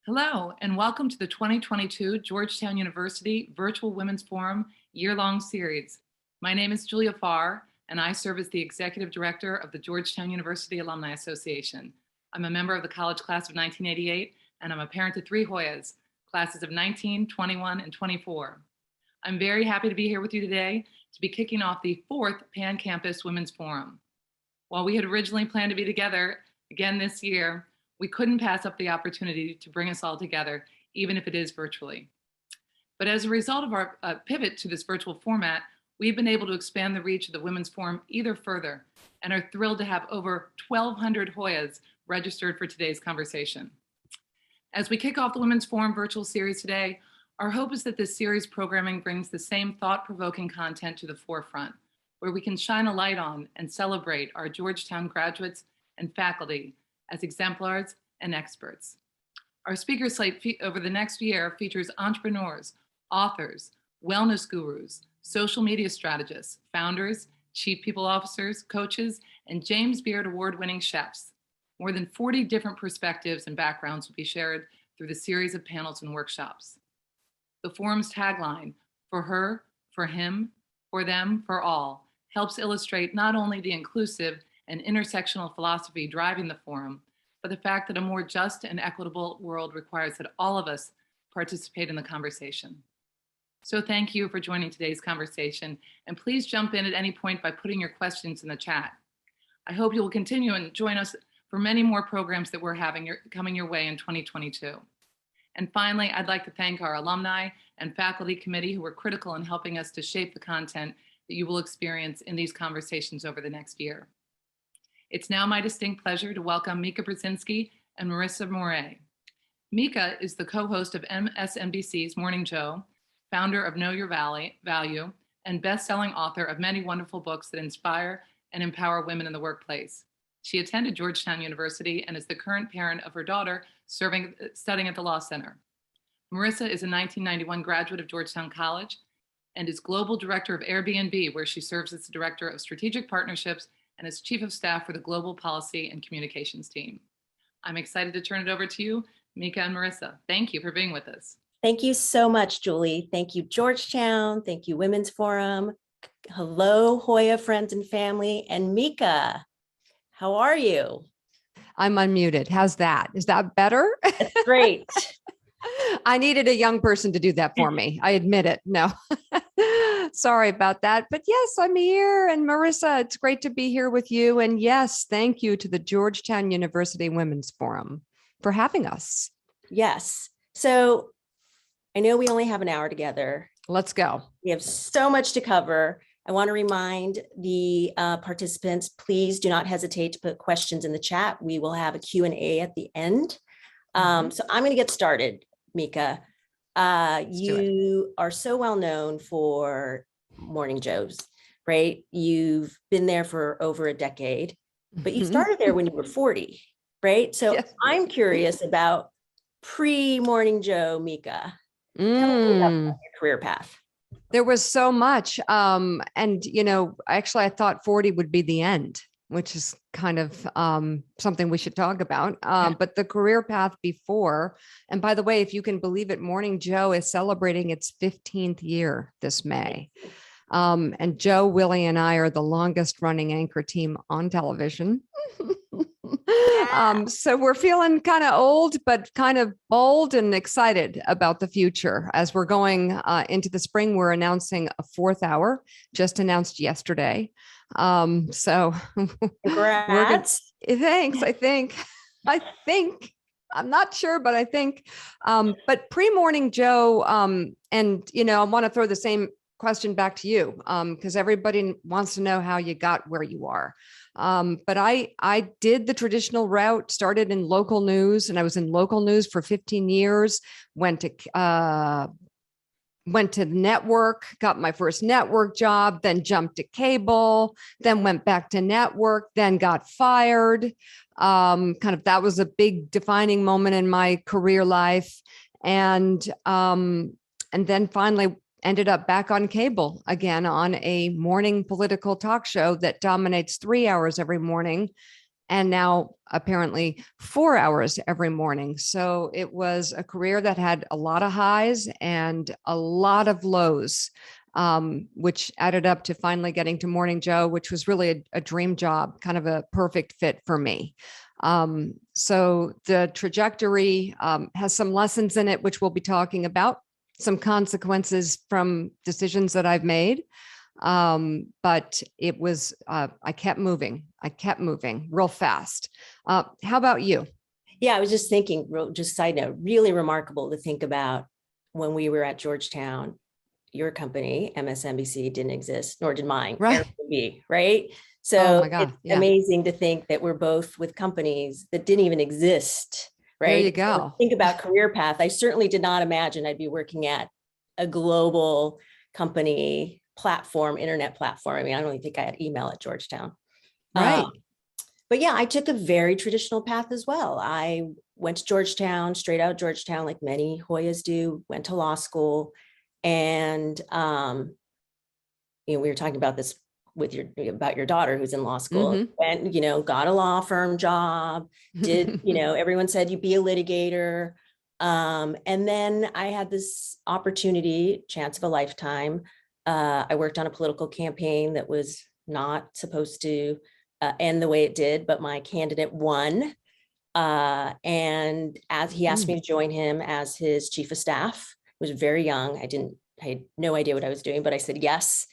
Hello, and welcome to the 2022 Georgetown University Virtual Women's Forum year-long series. My name is Julia Farr, and I serve as the Executive Director of the Georgetown University Alumni Association. I'm a member of the college class of 1988, and I'm a parent to three Hoyas, classes of 19, 21, and 24. I'm very happy to be here with you today to be kicking off the fourth Pan-Campus Women's Forum. While we had originally planned to be together again this year, we couldn't pass up the opportunity to bring us all together, even if it is virtually. But as a result of our pivot to this virtual format, we've been able to expand the reach of the Women's Forum even further and are thrilled to have over 1,200 Hoyas registered for today's conversation. As we kick off the Women's Forum virtual series today, our hope is that this series programming brings the same thought-provoking content to the forefront, where we can shine a light on and celebrate our Georgetown graduates and faculty as exemplars and experts. Our speaker slate over the next year features entrepreneurs, authors, wellness gurus, social media strategists, founders, chief people officers, coaches, and James Beard award-winning chefs. More than 40 different perspectives and backgrounds will be shared through the series of panels and workshops. The forum's tagline, for her, for him, for them, for all, helps illustrate not only the inclusive and intersectional philosophy driving the forum, but the fact that a more just and equitable world requires that all of us participate in the conversation. So thank you for joining today's conversation, and please jump in at any point by putting your questions in the chat. I hope you will continue and join us for many more programs that we're having coming your way in 2022. And finally, I'd like to thank our alumni and faculty committee who were critical in helping us to shape the content that you will experience in these conversations over the next year. It's now my distinct pleasure to welcome Mika Brzezinski and Marisa Moret. Mika is the co-host of MSNBC's Morning Joe, founder of Know Your Value, and best-selling author of many wonderful books that inspire and empower women in the workplace. She attended Georgetown University and is the current parent of her daughter studying at the Law Center. Marisa is a 1991 graduate of Georgetown College and is global director of Airbnb, where she serves as the director of strategic partnerships and as chief of staff for the global policy and communications team. I'm excited to turn it over to you, Mika and Marisa. Thank you for being with us. Thank you so much, Julie. Thank you, Georgetown. Thank you, Women's Forum. Hello, Hoya friends and family. And Mika, how are you? I'm unmuted. How's that? Is that better? That's great. I needed a young person to do that for me. I admit it. No, sorry about that. But yes, I'm here. And Marisa, it's great to be here with you. And yes, thank you to the Georgetown University Women's Forum for having us. Yes. So I know we only have an hour together. Let's go. We have so much to cover. I want to remind the participants, please do not hesitate to put questions in the chat. We will have a Q&A at the end. So I'm going to get started, Mika. You are so well known for Morning Joes, right? You've been there for over a decade, but you started there when you were 40, right? So yes. I'm curious about pre-Morning Joe, Mika. Tell me about your career path. There was so much. And, you know, actually, I thought 40 would be the end, which is kind of something we should talk about. But the career path before, and by the way, if you can believe it, Morning Joe is celebrating its 15th year this May. And Joe, Willie, and I are the longest running anchor team on television. So we're feeling kind of old, but kind of bold and excited about the future. As we're going into the spring, we're announcing a fourth hour, just announced yesterday. So congrats. Thanks. I think, I'm not sure, but I think, but pre-Morning Joe, and, you know, I want to throw the same question back to you, because everybody wants to know how you got where you are. But I did the traditional route, started in local news, and I was in local news for 15 years, went to the network, got my first network job, then jumped to cable, then went back to network, then got fired. That was a big defining moment in my career life. And then finally ended up back on cable again on a morning political talk show that dominates 3 hours every morning. and now apparently 4 hours every morning. So it was a career that had a lot of highs and a lot of lows, which added up to finally getting to Morning Joe, which was really a dream job, kind of a perfect fit for me. So the trajectory has some lessons in it, which we'll be talking about, some consequences from decisions that I've made. But it was, I kept moving real fast. How about you? Yeah, I was just thinking, just side note, really remarkable to think about when we were at Georgetown, your company, MSNBC, didn't exist, nor did mine, Right. Airbnb, right? Oh So my God. it's Yeah. amazing to think that we're both with companies that didn't even exist, right? There you So go. think about career path. I certainly did not imagine I'd be working at a global company platform, internet platform. I mean, I don't even think I had email at Georgetown. Right. But yeah, I took a very traditional path as well. I went to Georgetown, straight out of Georgetown, like many Hoyas do, went to law school. And, we were talking about this about your daughter who's in law school, and, got a law firm job, did, everyone said you'd be a litigator. And then I had this opportunity, chance of a lifetime. I worked on a political campaign that was not supposed to end the way it did, but my candidate won. And as he asked me to join him as his chief of staff, I was very young. I had no idea what I was doing, but I said yes.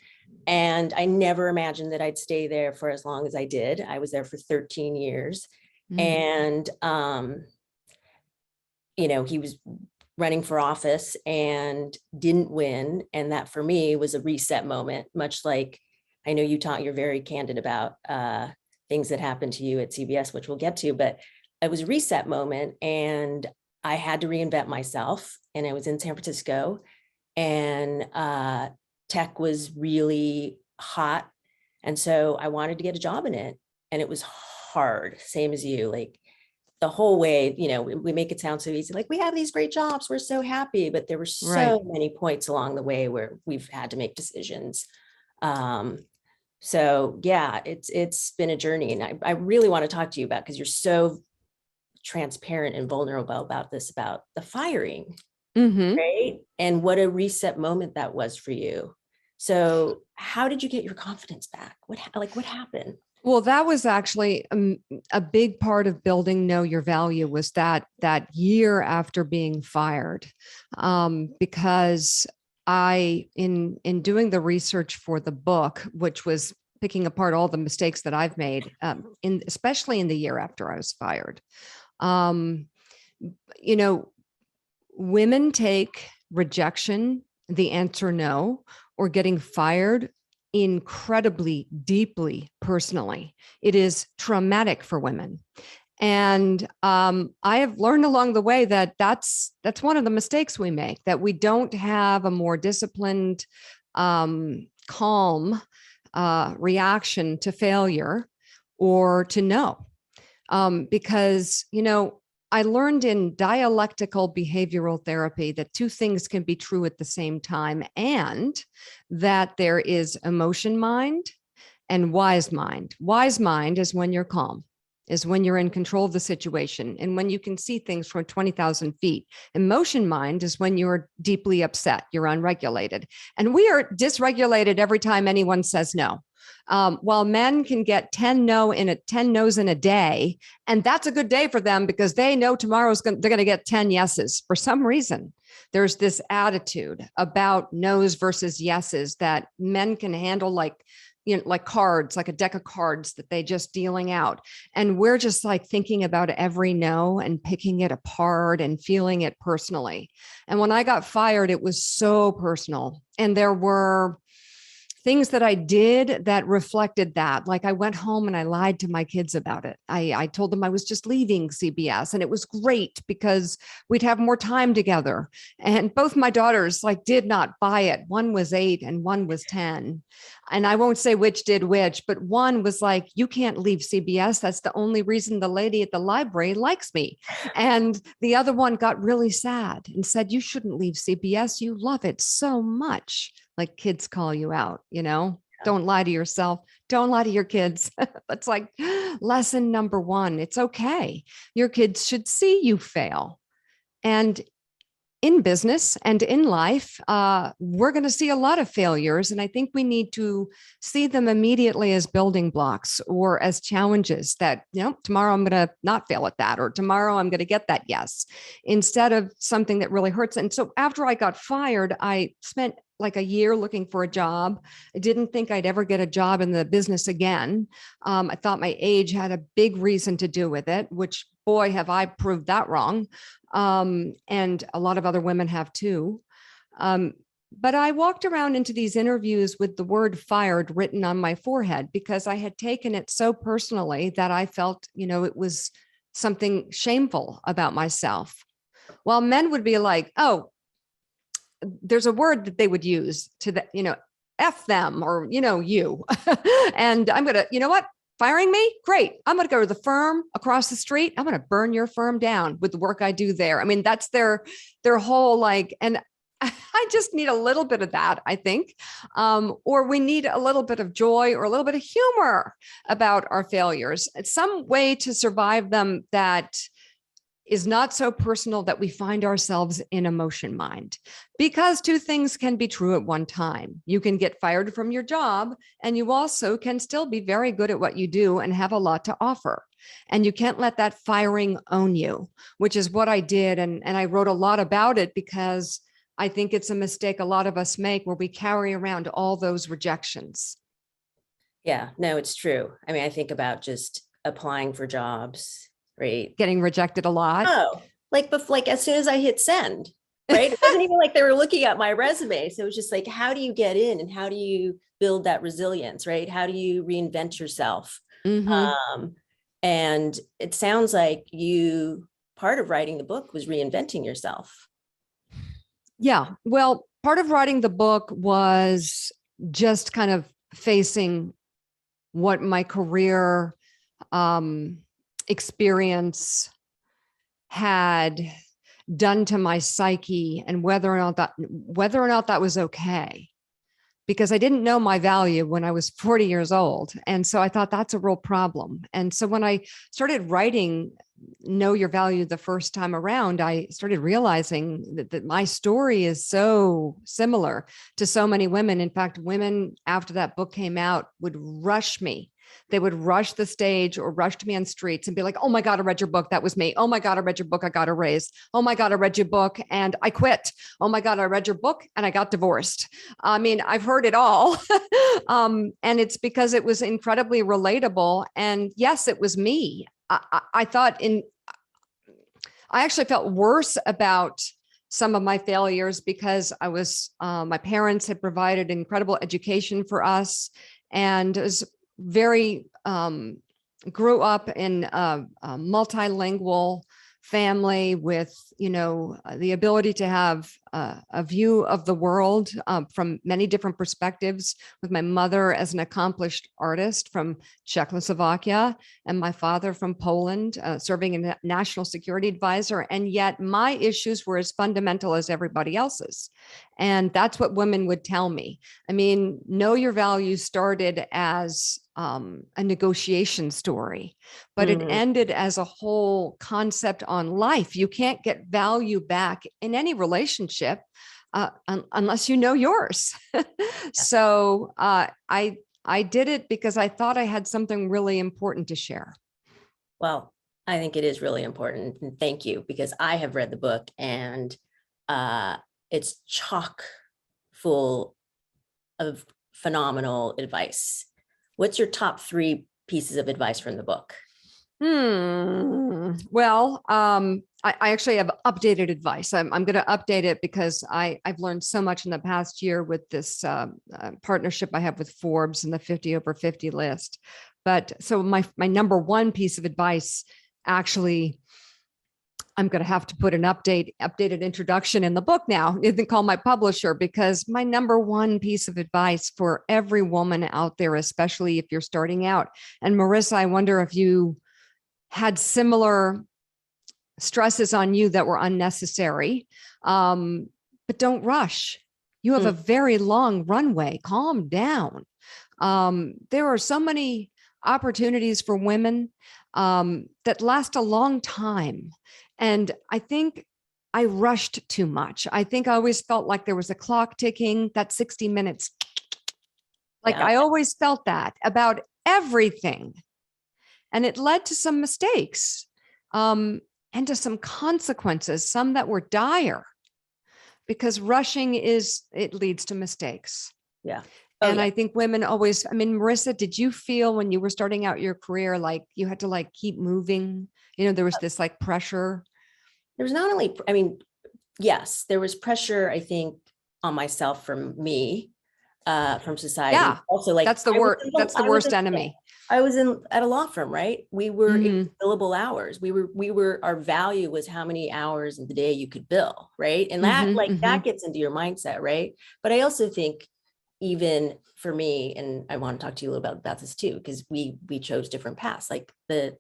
And I never imagined that I'd stay there for as long as I did. I was there for 13 years. And, he was running for office and didn't win. And that for me was a reset moment, much like I know you're very candid about things that happened to you at CBS, which we'll get to, but it was a reset moment and I had to reinvent myself. And I was in San Francisco and tech was really hot. And so I wanted to get a job in it. And it was hard, same as you, like the whole way, we make it sound so easy. Like we have these great jobs, we're so happy, but there were so many points along the way where we've had to make decisions. So yeah, it's been a journey, and I really want to talk to you about, because you're so transparent and vulnerable about this, about the firing, right? And what a reset moment that was for you. So how did you get your confidence back? What happened? Well, that was actually a big part of building Know Your Value, was that year after being fired, because in doing the research for the book, which was picking apart all the mistakes that I've made, especially in the year after I was fired, women take rejection, the answer no, or getting fired incredibly deeply personally. It is traumatic for women. And I have learned along the way that that's one of the mistakes we make, that we don't have a more disciplined, calm reaction to failure or to no. Because, I learned in dialectical behavioral therapy that two things can be true at the same time, and that there is emotion mind and wise mind. Wise mind is when you're calm, is when you're in control of the situation and when you can see things from 20,000 feet. Emotion mind is when you're deeply upset, you're unregulated. And we are dysregulated every time anyone says no. While men can get 10 no's in a day, and that's a good day for them because they know they're going to get 10 yeses. For some reason, there's this attitude about no's versus yeses that men can handle like cards, like a deck of cards that they just dealing out. And we're just like thinking about every no and picking it apart and feeling it personally. And when I got fired, it was so personal. And there were things that I did that reflected that. Like I went home and I lied to my kids about it. I told them I was just leaving CBS, and it was great because we'd have more time together. And both my daughters did not buy it. One was 8 and one was 10. And I won't say which did which, but one was like, you can't leave CBS. That's the only reason the lady at the library likes me. And the other one got really sad and said, you shouldn't leave CBS. You love it so much. Like kids call you out, Don't lie to yourself. Don't lie to your kids. That's like lesson number one. It's okay. Your kids should see you fail. And in business and in life, we're going to see a lot of failures. And I think we need to see them immediately as building blocks or as challenges that, tomorrow I'm going to not fail at that, or tomorrow I'm going to get that yes, instead of something that really hurts. And so after I got fired, I spent like a year looking for a job. I didn't think I'd ever get a job in the business again. I thought my age had a big reason to do with it, which boy, have I proved that wrong. And a lot of other women have too. But I walked around into these interviews with the word fired written on my forehead because I had taken it so personally that I felt, it was something shameful about myself. While men would be like, oh, there's a word that they would use to that, F them or, you. And I'm going to, you know what? Firing me? Great. I'm going to go to the firm across the street. I'm going to burn your firm down with the work I do there. I mean, that's their whole and I just need a little bit of that, I think. Or we need a little bit of joy or a little bit of humor about our failures. It's some way to survive them that is not so personal that we find ourselves in emotion mind, because two things can be true at one time. You can get fired from your job, and you also can still be very good at what you do and have a lot to offer. And you can't let that firing own you, which is what I did. And I wrote a lot about it because I think it's a mistake a lot of us make where we carry around all those rejections. Yeah, no, it's true. I mean, I think about just applying for jobs, right? Getting rejected a lot. Oh, like as soon as I hit send, right? It wasn't even like they were looking at my resume. So it was just like, how do you get in and how do you build that resilience, right? How do you reinvent yourself? Mm-hmm. And it sounds like part of writing the book was reinventing yourself. Yeah. Well, part of writing the book was just kind of facing what my career experience had done to my psyche and whether or not that was okay, because I didn't know my value when I was 40 years old. And so I thought that's a real problem. And so when I started writing Know Your Value the first time around, I started realizing that my story is so similar to so many women. In fact, women after that book came out would rush me. They would rush the stage or rush to me on streets and be like, oh my God, I read your book. That was me. Oh my God, I read your book. I got a raise. Oh my God, I read your book and I quit. Oh my God, I read your book and I got divorced. I mean, I've heard it all. And it's because it was incredibly relatable. And yes, it was me. I actually felt worse about some of my failures because my parents had provided incredible education for us, and it was very grew up in a multilingual family with, the ability to have a view of the world from many different perspectives, with my mother as an accomplished artist from Czechoslovakia and my father from Poland, serving as a national security advisor. And yet my issues were as fundamental as everybody else's. And that's what women would tell me. I mean, Know Your Value started as a negotiation story, but it ended as a whole concept on life. You can't get value back in any relationship unless you know yours. So I did it because I thought I had something really important to share. Well, I think it is really important. And thank you, because I have read the book and it's chock full of phenomenal advice. What's your top 3 pieces of advice from the book? Well, I actually have updated advice. I'm going to update it because I've learned so much in the past year with this partnership I have with Forbes and the 50 over 50 list. But so my number 1 piece of advice, actually, I'm going to have to put an updated introduction in the book now. You can call my publisher, because my number 1 piece of advice for every woman out there, especially if you're starting out. And Marisa, I wonder if you had similar stresses on you that were unnecessary, but don't rush. You have a very long runway. Calm down. There are so many opportunities for women that last a long time. And I think I rushed too much. I think I always felt like there was a clock ticking, that 60 minutes. Like Yeah. I always felt that about everything. And it led to some mistakes and to some consequences, some that were dire, because rushing it leads to mistakes. Yeah. And I think women always, I mean, Marissa, did you feel when you were starting out your career, like you had to like keep moving? You know, there was this like pressure. There was not only, I mean, yes, there was pressure, I think, on myself from me, from society. Yeah. Also, like That's the worst. That's the worst enemy. I was at a law firm, right? We were in Mhm. billable hours. We were, our value was how many hours of the day you could bill, right? And that, Mhm, like, mhm. that gets into your mindset, right? But I also think even for me, and I want to talk to you a little about this too, because we chose different paths, like the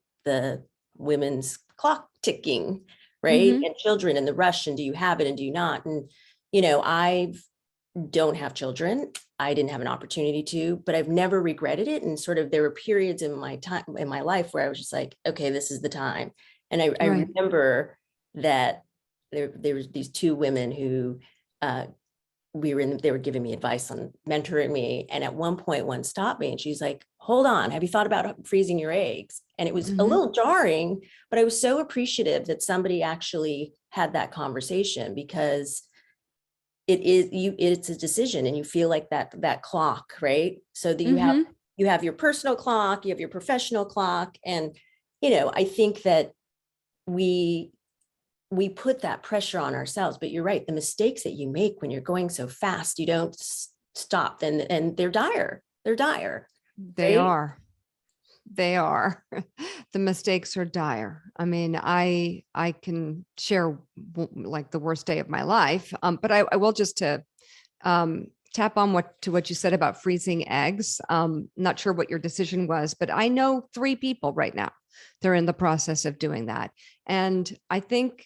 women's clock ticking, right? Mhm. And children and the rush, and do you have it and do you not? And, you know, I don't have children. I didn't have an opportunity to, but I've never regretted it. And sort of there were periods in my time in my life where I was just like, okay, this is the time. And I Right. remember that there was these two women who they were giving me advice on mentoring me. And at one point, one stopped me and she's like, hold on, have you thought about freezing your eggs? And it was a Mhm. little jarring, but I was so appreciative that somebody actually had that conversation, because it's a decision, and you feel like that clock, right? So that Mhm. you have your personal clock, you have your professional clock. And, you know, I think that we put that pressure on ourselves. But you're right, the mistakes that you make when you're going so fast, you don't stop, and they're dire. They're dire. They Right? are. They are. The mistakes are dire. I mean, I can share like the worst day of my life. But I will just to tap on what you said about freezing eggs. Not sure what your decision was, but I know 3 people right now. They're in the process of doing that. And I think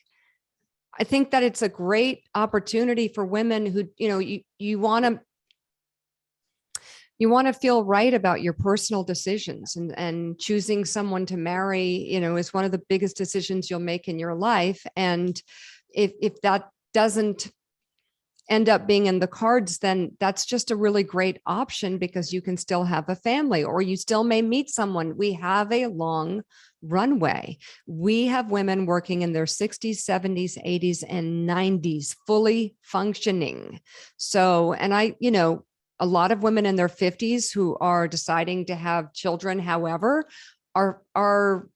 that it's a great opportunity for women who, you know, you want to feel right about your personal decisions, and choosing someone to marry, you know, is one of the biggest decisions you'll make in your life. And if that doesn't end up being in the cards, then that's just a really great option, because you can still have a family, or you still may meet someone. We have a long runway. We have women working in their 60s, 70s, 80s, and 90s, fully functioning. So, and you know, a lot of women in their 50s who are deciding to have children, however, are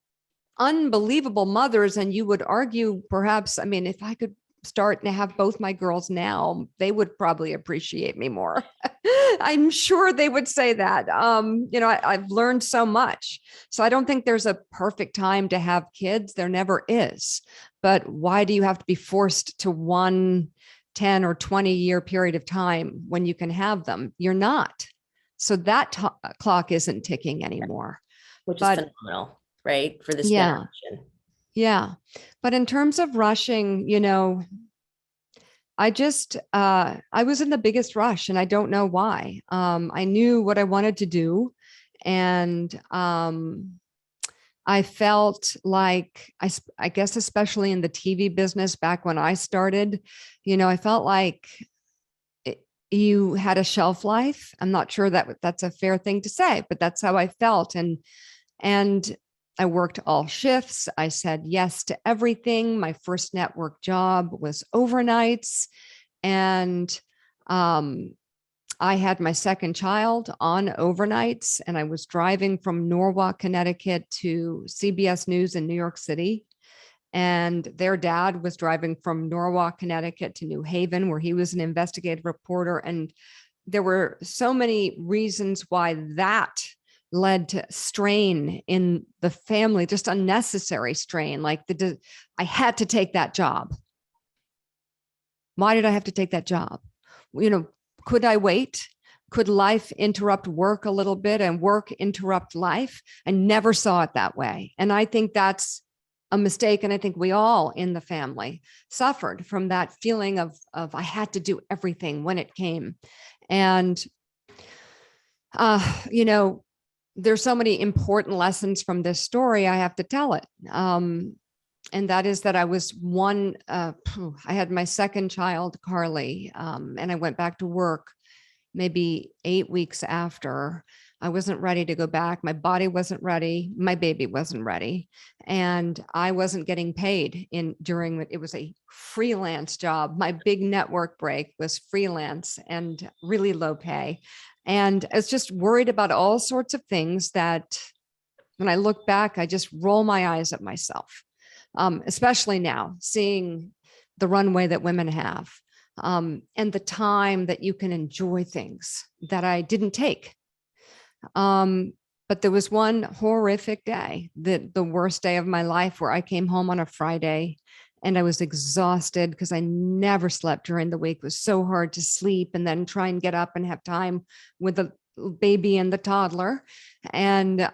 unbelievable mothers. And you would argue, perhaps, I mean, if I could start to have both my girls now, they would probably appreciate me more. I'm sure they would say that. You know, I've learned so much. So I don't think there's a perfect time to have kids. There never is. But why do you have to be forced to one 10 or 20-year period of time when you can have them? You're not. So that clock isn't ticking anymore. Which is But phenomenal, right? For this yeah, generation. yeah. But in terms of rushing, you know, I was in the biggest rush, and I don't know why. I knew what I wanted to do. And I felt like, I guess, especially in the TV business back when I started, you know, I felt like you had a shelf life. I'm not sure that that's a fair thing to say, but that's how I felt. And I worked all shifts. I said yes to everything. My first network job was overnights. And I had my second child on overnights, and I was driving from Norwalk, Connecticut to CBS News in New York City. And their dad was driving from Norwalk, Connecticut to New Haven, where he was an investigative reporter. And there were so many reasons why that led to strain in the family, just unnecessary strain. Like I had to take that job. Why did I have to take that job? You know, could I wait? Could life interrupt work a little bit and work interrupt life? I never saw it that way. And I think that's a mistake. And I think we all in the family suffered from that feeling of I had to do everything when it came. And you know, there's so many important lessons from this story. I have to tell it. And that is that I was I had my second child, Carly, and I went back to work maybe 8 weeks after. I wasn't ready to go back. My body wasn't ready. My baby wasn't ready. And I wasn't getting paid it was a freelance job. My big network break was freelance and really low pay. And I was just worried about all sorts of things that when I look back, I just roll my eyes at myself, especially now seeing the runway that women have. And the time that you can enjoy things that I didn't take. But there was one horrific day, the worst day of my life, where I came home on a Friday and I was exhausted because I never slept during the week. It was so hard to sleep and then try and get up and have time with the baby and the toddler. And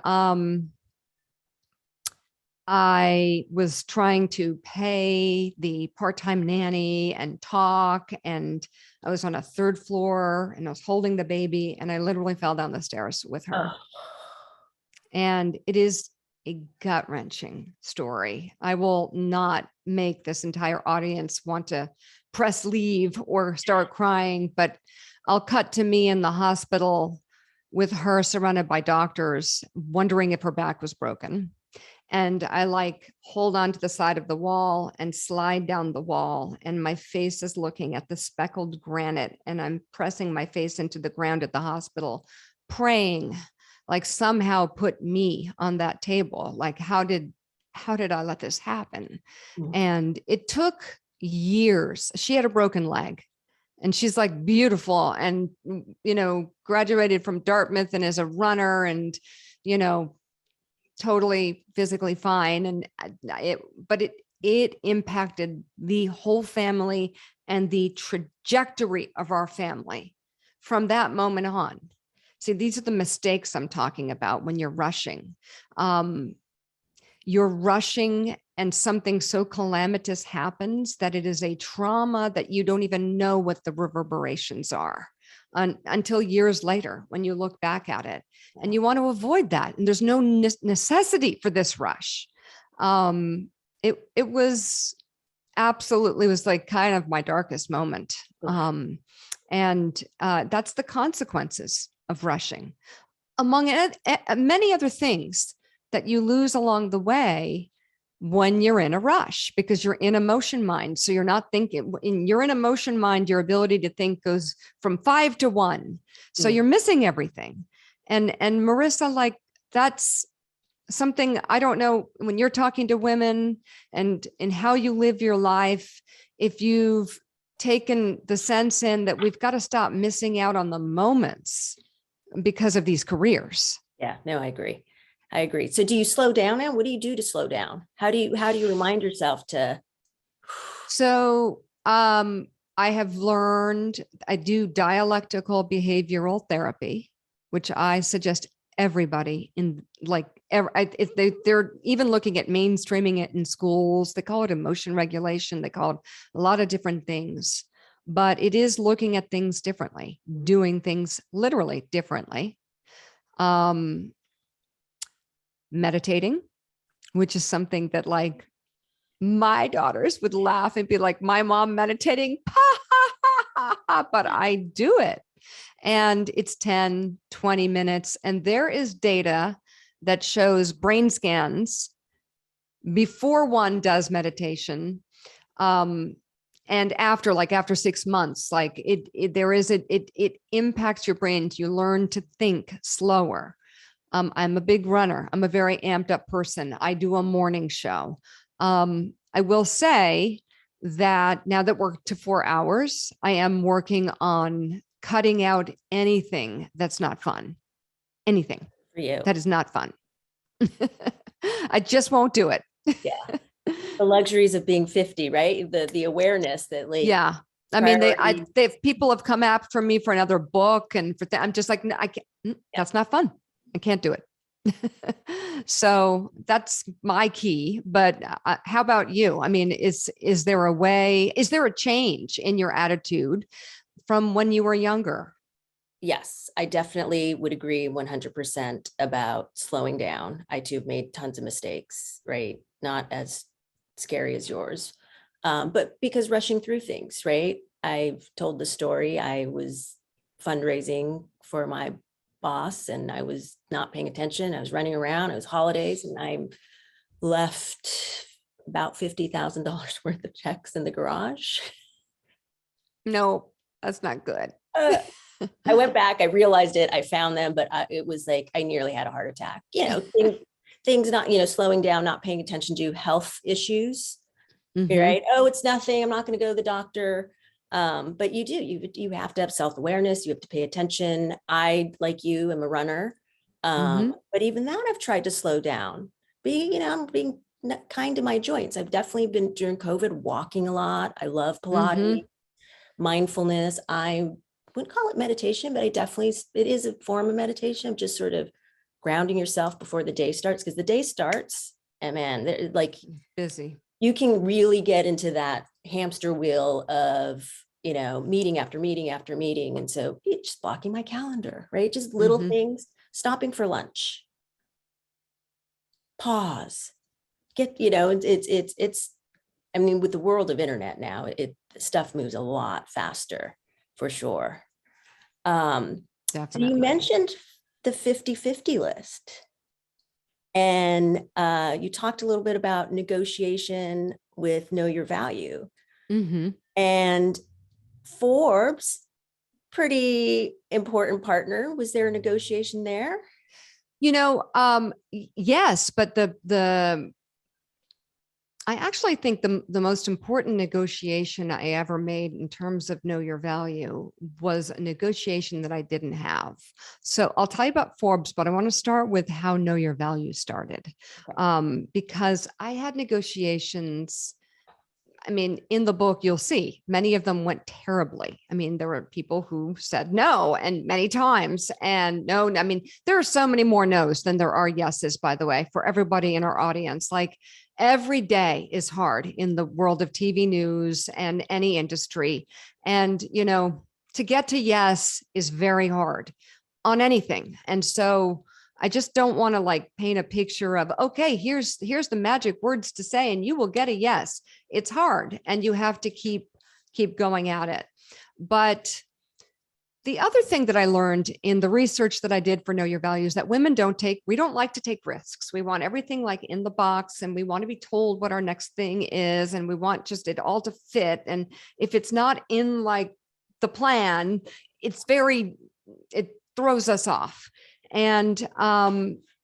I was trying to pay the part-time nanny and talk, and I was on a third floor and I was holding the baby and I literally fell down the stairs with her. And it is a gut-wrenching story. I will not make this entire audience want to press leave or start crying, but I'll cut to me in the hospital with her surrounded by doctors, wondering if her back was broken. And I hold on to the side of the wall and slide down the wall. And my face is looking at the speckled granite. And I'm pressing my face into the ground at the hospital, praying, somehow put me on that table. How did I let this happen? Mm-hmm. And it took years. She had a broken leg and she's beautiful and, graduated from Dartmouth and is a runner and, totally physically fine. And it impacted the whole family and the trajectory of our family from that moment on. See, these are the mistakes I'm talking about when you're rushing. You're rushing and something so calamitous happens that it is a trauma that you don't even know what the reverberations are until years later when you look back at it. And you want to avoid that. And there's no necessity for this rush. It was absolutely, kind of my darkest moment. And that's the consequences of rushing, among many other things that you lose along the way when you're in a rush, because you're in emotion mind. So you're not thinking. You're in emotion mind, your ability to think goes from 5 to 1. So you're missing everything. And Marisa, that's something I don't know, when you're talking to women and how you live your life, if you've taken the sense in that we've got to stop missing out on the moments because of these careers. Yeah, no, I agree. So do you slow down now? What do you do to slow down? How do you remind yourself to? So I have learned, I do dialectical behavioral therapy, which I suggest everybody if they're even looking at mainstreaming it in schools. They call it emotion regulation. They call it a lot of different things, but it is looking at things differently, doing things literally differently. Meditating, which is something that my daughters would laugh and be like, my mom meditating, but I do it. And it's 10, 20 minutes. And there is data that shows brain scans before one does meditation. And after 6 months, it impacts your brain. You learn to think slower. I'm a big runner. I'm a very amped up person. I do a morning show. I will say that now that we're to 4 hours, I am working on cutting out anything that's not fun. Anything for you that is not fun. I just won't do it. Yeah. The luxuries of being 50, right? The awareness that yeah. I mean, people have come after me for another book and I'm just no, I can't, that's not fun. I can't do it. So that's my key. But how about you? I mean, is there a change in your attitude from when you were younger? Yes, I definitely would agree 100% about slowing down. I too have made tons of mistakes, right? Not as scary as yours, but because rushing through things, right? I've told the story. I was fundraising for my boss and I was not paying attention. I was running around. It was holidays and I left about $50,000 worth of checks in the garage. No, that's not good. I went back, I realized it, I found them, but it was like I nearly had a heart attack. Things not, slowing down, not paying attention to health issues. Mhm. Right? Oh, it's nothing. I'm not going to go to the doctor. But you have to have self-awareness. You have to pay attention. I, like you, am a runner. But even that, I've tried to slow down. I'm being kind to my joints. I've definitely been during COVID walking a lot. I love Pilates, mindfulness. I wouldn't call it meditation, but it is a form of meditation. I'm just sort of grounding yourself before the day starts, because the day starts and man, like Busy. you can really get into that hamster wheel of, meeting after meeting after meeting. And so just blocking my calendar, right? Just little things, stopping for lunch, pause, I mean, with the world of internet now, stuff moves a lot faster for sure. So Definitely. you mentioned the 50-50 list. And you talked a little bit about negotiation with Know Your Value. And Forbes, pretty important partner. Was there a negotiation there? Yes, but I actually think the most important negotiation I ever made in terms of Know Your Value was a negotiation that I didn't have. So I'll tell you about Forbes, but I want to start with how Know Your Value started. Okay. Because I had negotiations. I mean, in the book, you'll see many of them went terribly. I mean, there were people who said no, and many times, and no. I mean, there are so many more no's than there are yeses, by the way, for everybody in our audience. Like every day is hard in the world of TV news and any industry. And, to get to yes is very hard on anything. And so I just don't want to like paint a picture of, okay, here's the magic words to say, and you will get a yes. It's hard and you have to keep going at it. But the other thing that I learned in the research that I did for Know Your Values, that we don't like to take risks. We want everything like in the box, and we want to be told what our next thing is. And we want just it all to fit. And if it's not in like the plan, it throws us off. And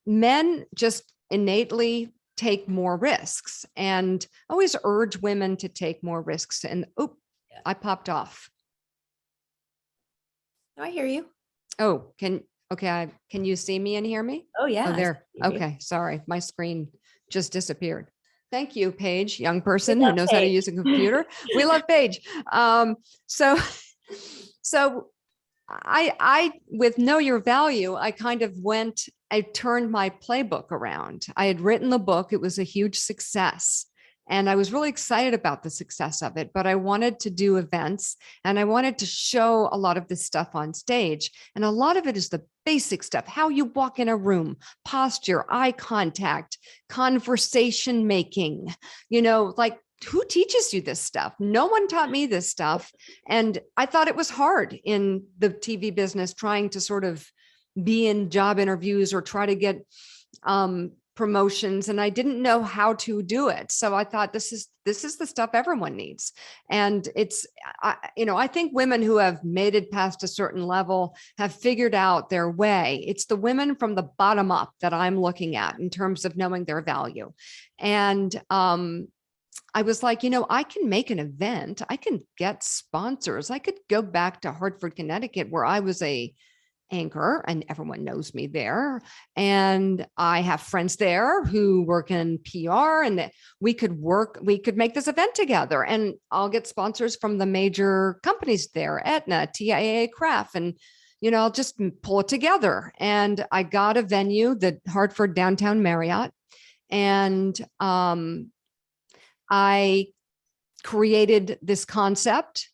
men just innately take more risks, and always urge women to take more risks. And I popped off. No, I hear you. Oh, can you see me and hear me? Oh yeah. Oh, there. Okay. Sorry. My screen just disappeared. Thank you, Paige, young person who knows how to use a computer. We love Paige. So I with Know Your Value, I turned my playbook around. I had written the book. It was a huge success. And I was really excited about the success of it, but I wanted to do events and I wanted to show a lot of this stuff on stage. And a lot of it is the basic stuff, how you walk in a room, posture, eye contact, conversation making, like who teaches you this stuff? No one taught me this stuff. And I thought it was hard in the TV business, trying to sort of be in job interviews or try to get promotions, and I didn't know how to do it. So I thought this is the stuff everyone needs. And I think women who have made it past a certain level have figured out their way. It's the women from the bottom up that I'm looking at in terms of knowing their value. And I was like, I can make an event. I can get sponsors. I could go back to Hartford, Connecticut, where I was a anchor and everyone knows me there. And I have friends there who work in PR, and we could make this event together, and I'll get sponsors from the major companies there, Aetna, TIAA, Kraft, and I'll just pull it together. And I got a venue, the Hartford Downtown Marriott, and I created this concept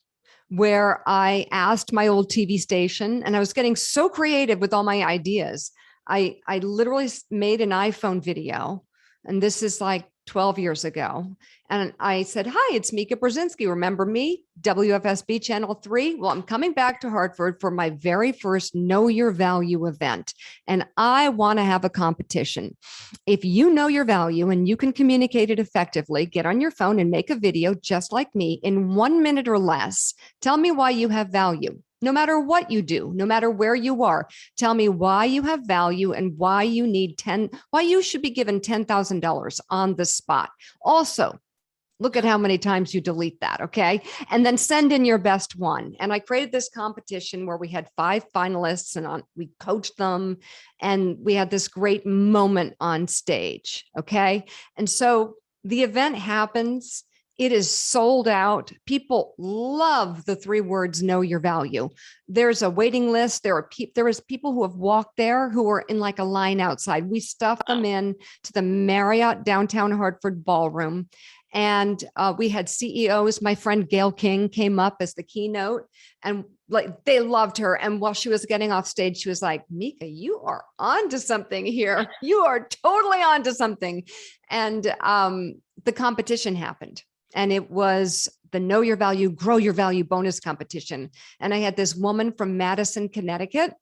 where I asked my old TV station, and I was getting so creative with all my ideas. I literally made an iPhone video, and this is like 12 years ago. And I said, hi, it's Mika Brzezinski. Remember me? WFSB Channel 3. Well, I'm coming back to Hartford for my very first Know Your Value event. And I want to have a competition. If you know your value and you can communicate it effectively, get on your phone and make a video just like me in 1 minute or less. Tell me why you have value. No matter what you do, no matter where you are, tell me why you have value and why you need why you should be given $10,000 on the spot. Also, look at how many times you delete that, okay? And then send in your best one. And I created this competition where we had 5 finalists and we coached them, and we had this great moment on stage, okay? And so the event happens. It is sold out. People love the 3 words, know your value. There's a waiting list. There is people who have walked there who are in like a line outside. We stuffed them in to the Marriott downtown Hartford ballroom. And we had CEOs. My friend Gail King came up as the keynote, and like they loved her. And while she was getting off stage, she was like, Mika, you are onto something here. You are totally onto something. And the competition happened. And it was the Know Your Value, Grow Your Value bonus competition. And I had this woman from Madison, Connecticut,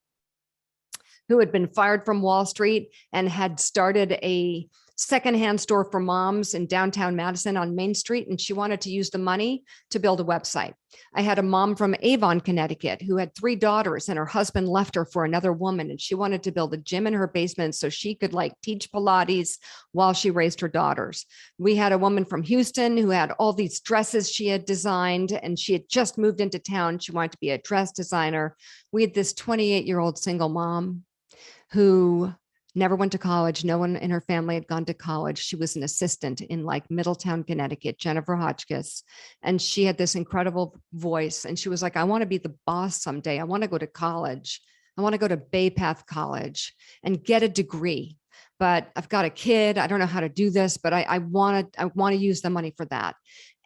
who had been fired from Wall Street and had started a secondhand store for moms in downtown Madison on Main Street. And she wanted to use the money to build a website. I had a mom from Avon, Connecticut, who had 3 daughters, and her husband left her for another woman. And she wanted to build a gym in her basement so she could like teach Pilates while she raised her daughters. We had a woman from Houston who had all these dresses she had designed, and she had just moved into town. She wanted to be a dress designer. We had this 28-year-old single mom who never went to college. No one in her family had gone to college. She was an assistant in like Middletown, Connecticut, Jennifer Hotchkiss. And she had this incredible voice. And she was like, I want to be the boss someday. I want to go to college. I want to go to Bay Path College and get a degree. But I've got a kid. I don't know how to do this, but I want to use the money for that.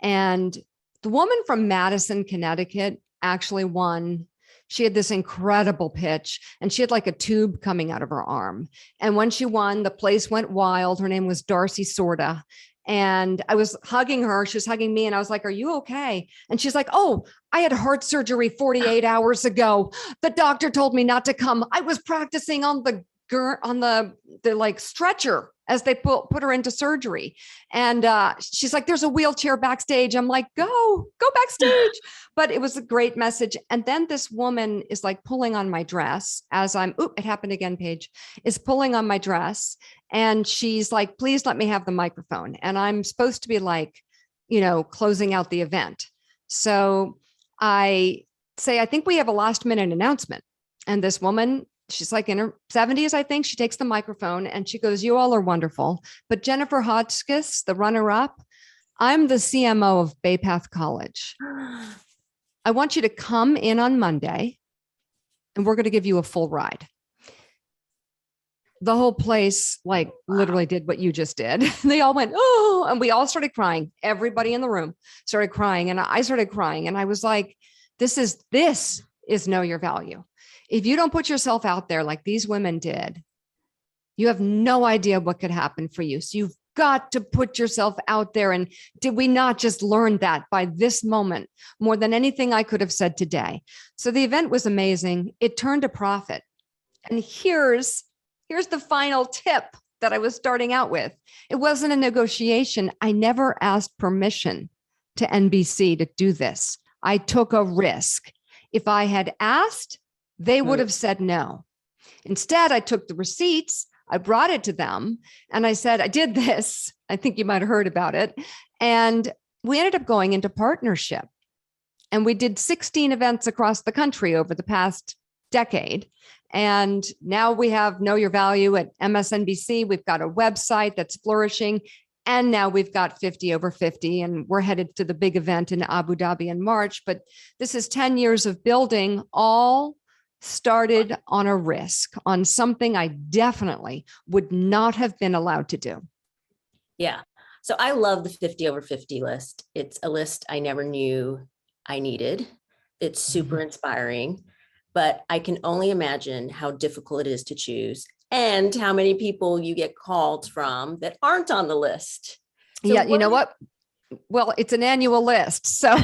And the woman from Madison, Connecticut actually won. She had this incredible pitch, and she had like a tube coming out of her arm. And when she won, the place went wild. Her name was Darcy Sorda. And I was hugging her. She was hugging me. And I was like, are you okay? And she's like, oh, I had heart surgery 48 hours ago. The doctor told me not to come. I was practicing on the like stretcher as they put her into surgery. And she's like, there's a wheelchair backstage. I'm like, go backstage. But it was a great message. And then this woman is like pulling on my dress as it happened again, Paige, is pulling on my dress. And she's like, please let me have the microphone. And I'm supposed to be like, closing out the event. So I say, I think we have a last minute announcement. And this woman, she's like in her 70s, I think. She takes the microphone and she goes, you all are wonderful. But Jennifer Hotchkiss, the runner-up, I'm the CMO of Bay Path College. I want you to come in on Monday and we're going to give you a full ride. The whole place like literally did what you just did. They all went, oh, and we all started crying. Everybody in the room started crying. And I started crying. And I was like, this is know your value. If you don't put yourself out there like these women did, you have no idea what could happen for you. So you've got to put yourself out there. And did we not just learn that by this moment more than anything I could have said today? So the event was amazing. It turned a profit. And here's the final tip that I was starting out with. It wasn't a negotiation. I never asked permission to NBC to do this. I took a risk. If I had asked, they would have said no. Instead, I took the receipts, I brought it to them, and I said, I did this. I think you might have heard about it. And we ended up going into partnership. And we did 16 events across the country over the past decade. And now we have Know Your Value at MSNBC. We've got a website that's flourishing. And now we've got 50 over 50, and we're headed to the big event in Abu Dhabi in March. But this is 10 years of building, all started on a risk, on something I definitely would not have been allowed to do. Yeah. So I love the 50 over 50 list. It's a list I never knew I needed. It's super inspiring, but I can only imagine how difficult it is to choose and how many people you get called from that aren't on the list. So Yeah, you know what? Well, it's an annual list. So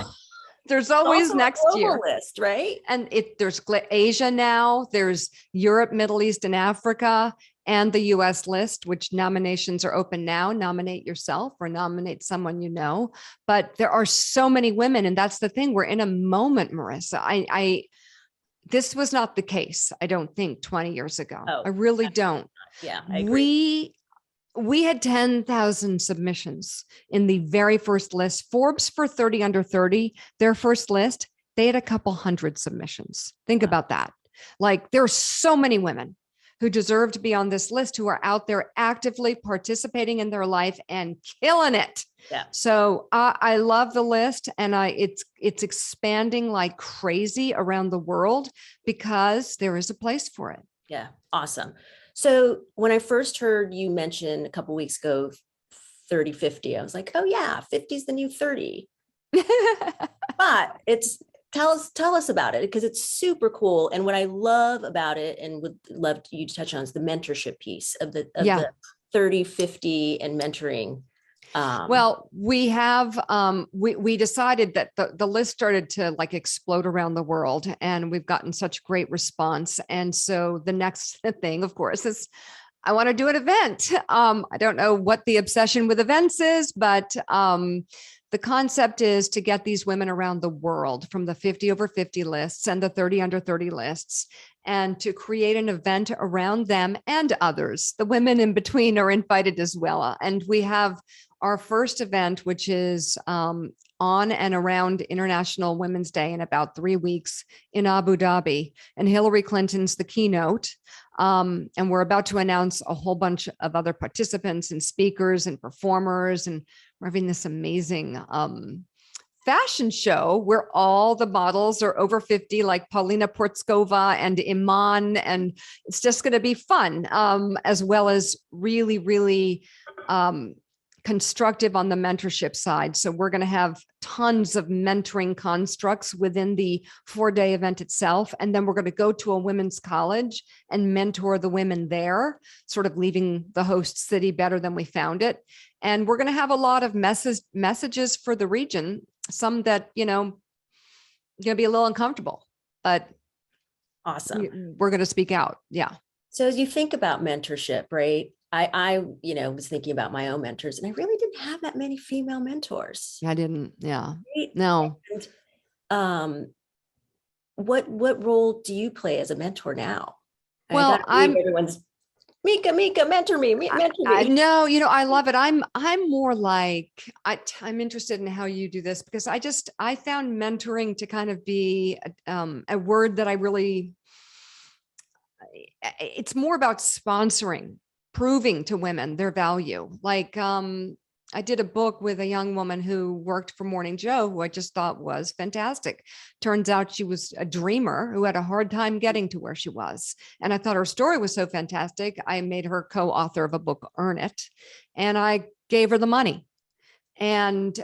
there's always also next a global year. list, right? And there's Asia now, there's Europe, Middle East, and Africa, and the US list, which nominations are open now. Nominate yourself or nominate someone you know. But there are so many women, and that's the thing. We're in a moment, Marissa. This was not the case, I don't think, 20 years ago. Oh, I really don't. Yeah, I agree. We had 10,000 submissions in the very first list. Forbes for 30 under 30, their first list, they had a couple hundred submissions. Think about that. Like, there are so many women who deserve to be on this list, who are out there actively participating in their life and killing it. Yeah. So I love the list, and it's expanding like crazy around the world because there is a place for it. Yeah, awesome. So when I first heard you mention a couple of weeks ago, 30-50, I was like, oh yeah, 50 is the new 30. But tell us about it, because it's super cool. And what I love about it, and would love you to touch on, is the mentorship piece of the 30-50 and mentoring. Well, we have, we decided that the list started to like explode around the world, and we've gotten such great response. And so the next thing, of course, is I want to do an event. I don't know what the obsession with events is, but the concept is to get these women around the world from the 50 over 50 lists and the 30 under 30 lists, and to create an event around them and others. The women in between are invited as well. And we have our first event, which is on and around International Women's Day in about 3 weeks in Abu Dhabi. And Hillary Clinton's the keynote. And we're about to announce a whole bunch of other participants and speakers and performers. And we're having this amazing fashion show where all the models are over 50, like Paulina Portskova and Iman. And it's just going to be fun, as well as really, really constructive on the mentorship side. So we're going to have tons of mentoring constructs within the 4-day event itself. And then we're going to go to a women's college and mentor the women there, sort of leaving the host city better than we found it. And we're going to have a lot of messages for the region, some that, you know, going to be a little uncomfortable, but awesome. We're going to speak out. Yeah. So as you think about mentorship, right? I was thinking about my own mentors, and I really didn't have that many female mentors. I didn't. Yeah. Right? No. And, what role do you play as a mentor now? Well, everyone's Mika, mentor me, mentor me. No, I love it. I'm more like, I'm interested in how you do this, because I found mentoring to kind of be a word that it's more about sponsoring, proving to women their value. Like, I did a book with a young woman who worked for Morning Joe, who I just thought was fantastic. Turns out she was a dreamer who had a hard time getting to where she was. And I thought her story was so fantastic. I made her co-author of a book, Earn It, and I gave her the money. And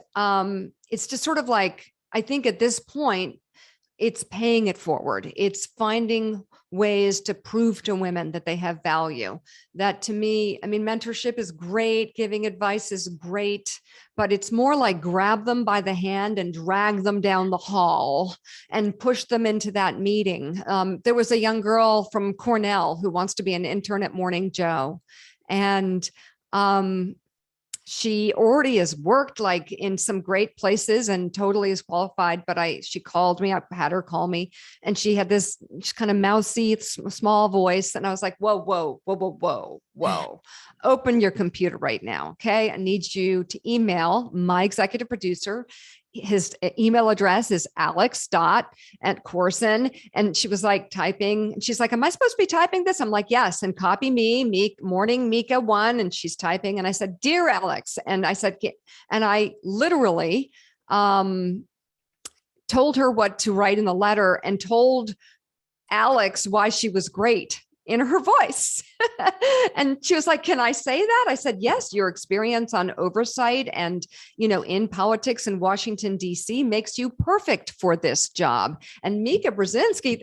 it's just sort of like, I think at this point, it's paying it forward. It's finding ways to prove to women that they have value. That, to me, I mean, mentorship is great. Giving advice is great, but it's more like grab them by the hand and drag them down the hall and push them into that meeting. There was a young girl from Cornell who wants to be an intern at Morning Joe. And she already has worked like in some great places and totally is qualified, but she called me, I had her call me, and she had this kind of mousy, small voice. And I was like, whoa, open your computer right now. Okay. I need you to email my executive producer. His email address is alex.@Corson. And she was like typing, and she's like, am I supposed to be typing this? I'm like, yes. And copy me, morning Mika 1. And she's typing. And I said, dear Alex. And I said, and I literally told her what to write in the letter and told Alex why she was great in her voice. And she was like, can I say that? I said, yes, your experience on oversight and, in politics in Washington, D.C. makes you perfect for this job. And Mika Brzezinski,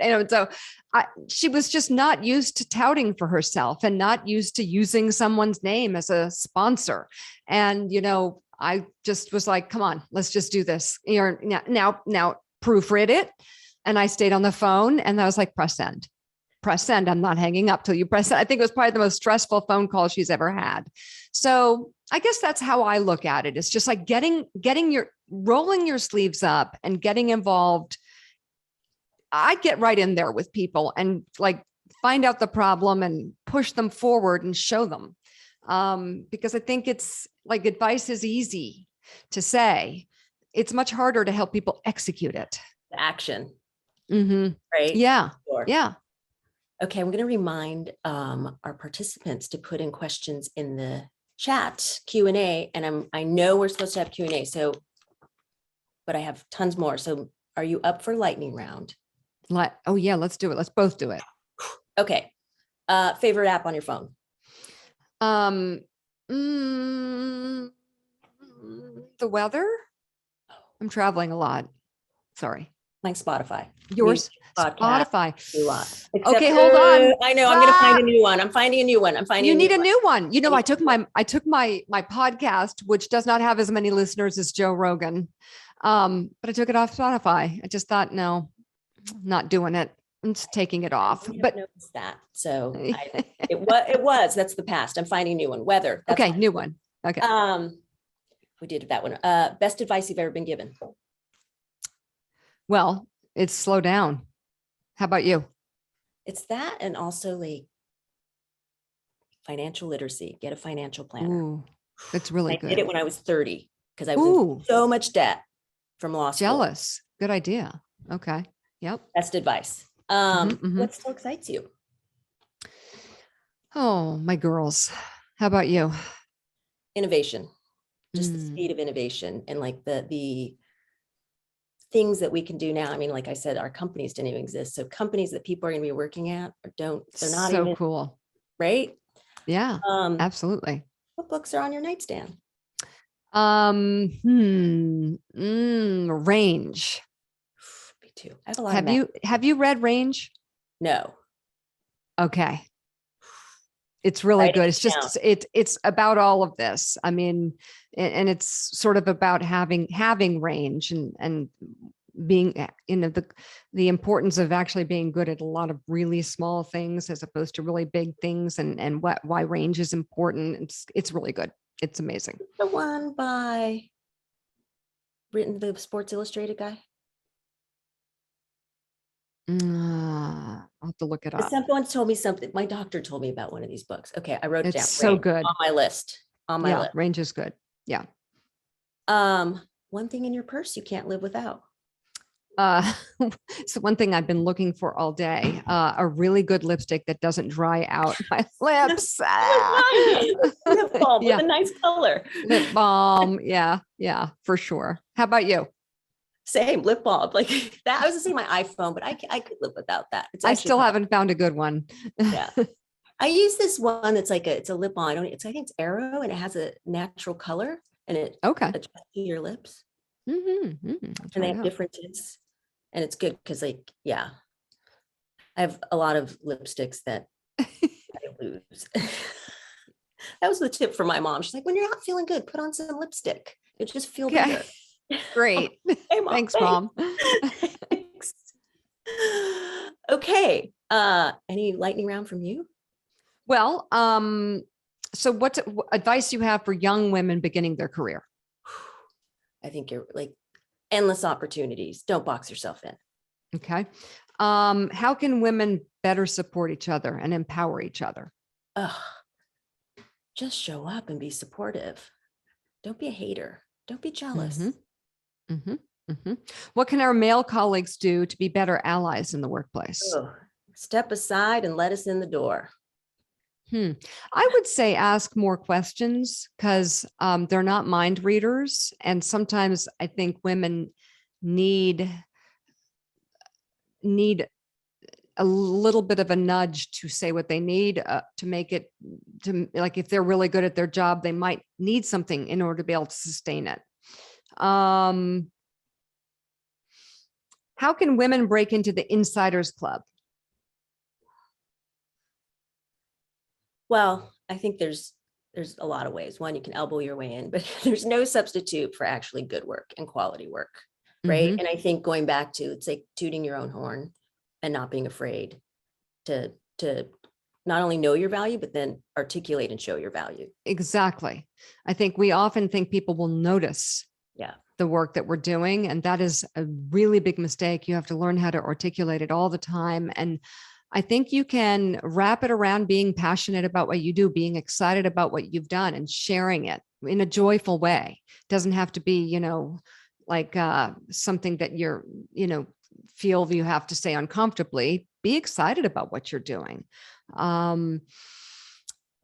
she was just not used to touting for herself and not used to using someone's name as a sponsor. And, I just was like, come on, let's just do this. Now proofread it. And I stayed on the phone and I was like, press send. I'm not hanging up till you press it. I think it was probably the most stressful phone call she's ever had. So I guess that's how I look at it. It's just like rolling your sleeves up and getting involved. I get right in there with people and like find out the problem and push them forward and show them. Because I think it's like advice is easy to say. It's much harder to help people execute it. Action. Right? Yeah. Sure. Yeah. Okay. I'm going to remind our participants to put in questions in the chat Q&A. And I know we're supposed to have Q&A. But I have tons more. So are you up for lightning round? Oh yeah, let's do it. Let's both do it. Okay. Favorite app on your phone? The weather. I'm traveling a lot. Sorry. Like Spotify. Yours? Spotify. Okay, hold on. I know. I'm going to find a new one. I'm finding a new one. You need a new one. I took my podcast, which does not have as many listeners as Joe Rogan. But I took it off Spotify. I just thought, no, not doing it. I'm just taking it off. But noticed that. So it was, that's the past. I'm finding a new one. Weather. Okay. New one. Okay. We did that one. Best advice you've ever been given? Well, it's slow down. How about you? It's that. And also like financial literacy, get a financial planner. Ooh, that's really good. I did it when I was 30 because I was in so much debt from law school. Jealous. Good idea. Okay. Yep. Best advice. What still excites you? Oh, my girls. How about you? Innovation. Just the speed of innovation and like the things that we can do now. I mean, like I said, our companies didn't even exist. So companies that people are going to be working at they're not so even cool. Right? Yeah, absolutely. What books are on your nightstand? Range. Me too. I have a lot Have you read Range? No. Okay. It's really good. It's just, it's about all of this. I mean, and it's sort of about having range and being, the importance of actually being good at a lot of really small things as opposed to really big things and why range is important. It's really good. It's amazing. The one written the Sports Illustrated guy. I'll have to look it up. Someone told me something. My doctor told me about one of these books. Okay, I wrote it down. It's so good. On my list. Range is good. Yeah. One thing in your purse you can't live without. So one thing I've been looking for all day, a really good lipstick that doesn't dry out my lips. Lip balm with a nice color. Lip balm. Yeah, for sure. How about you? Same, lip balm. Like that. I was gonna say my iPhone, but I could live without that. I still haven't found a good one. Yeah. I use this one that's like it's a lip balm. I think it's Arrow and it has a natural color and it adjusts to your lips. And they have different tints. And it's good because I have a lot of lipsticks that I lose. That was the tip from my mom. She's like, when you're not feeling good, put on some lipstick. It just feels better. Great. Hey, Mom, thanks, Mom. Thanks. Okay. Any lightning round from you? Well, so what advice you have for young women beginning their career? I think you're like endless opportunities. Don't box yourself in. Okay. How can women better support each other and empower each other? Just show up and be supportive. Don't be a hater. Don't be jealous. What can our male colleagues do to be better allies in the workplace? Step aside and let us in the door. I would say ask more questions because they're not mind readers. And sometimes I think women need a little bit of a nudge to say what they need to make it to, like, if they're really good at their job, they might need something in order to be able to sustain it. How can women break into the insiders club? Well, I think there's a lot of ways. One, you can elbow your way in, but there's no substitute for actually good work and quality work, right? Mhm. And I think going back to, it's like tooting your own horn and not being afraid to not only know your value, but then articulate and show your value. Exactly. I think we often think people will notice Yeah. the work that we're doing, and that is a really big mistake. You have to learn how to articulate it all the time. And I think you can wrap it around being passionate about what you do, being excited about what you've done, and sharing it in a joyful way. It doesn't have to be, like something that you're, feel you have to say uncomfortably. Be excited about what you're doing. Can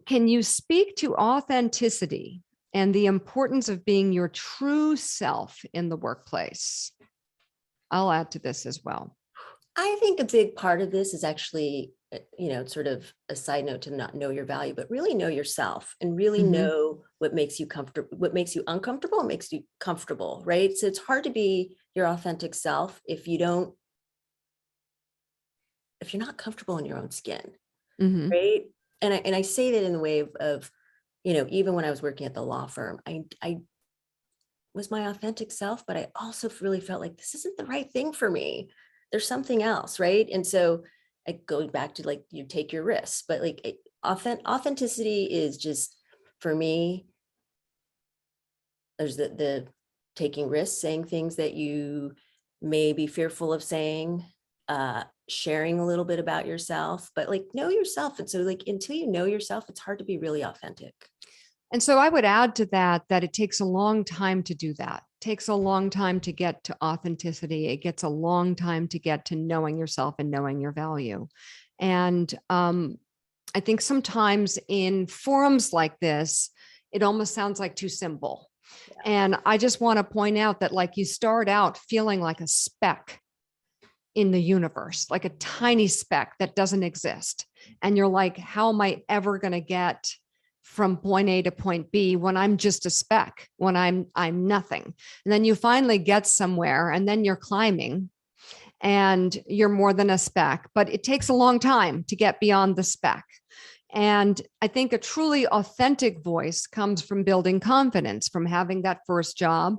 you speak to authenticity and the importance of being your true self in the workplace? I'll add to this as well. I think a big part of this is actually, sort of a side note to not know your value, but really know yourself and really Mhm. know what makes you comfortable, what makes you uncomfortable, and makes you comfortable, right? So it's hard to be your authentic self if you're not comfortable in your own skin, Mhm. right? And I say that in the way of, even when I was working at the law firm, I was my authentic self, but I also really felt like this isn't the right thing for me. There's something else, right? And so I go back to, like, you take your risks, but like authenticity is just, for me, there's the taking risks, saying things that you may be fearful of saying, sharing a little bit about yourself, but like know yourself. And so, like, until you know yourself, it's hard to be really authentic. And so I would add to that it takes a long time to do that. It takes a long time to get to authenticity. It gets a long time to get to knowing yourself and knowing your value. And I think sometimes in forums like this, it almost sounds like too simple. Yeah. And I just want to point out that, like, you start out feeling like a speck in the universe, like a tiny speck that doesn't exist. And you're like, how am I ever going to get from point A to point B when I'm just a speck, when I'm nothing? And then you finally get somewhere, and then you're climbing and you're more than a speck, but it takes a long time to get beyond the speck. And I think a truly authentic voice comes from building confidence, from having that first job,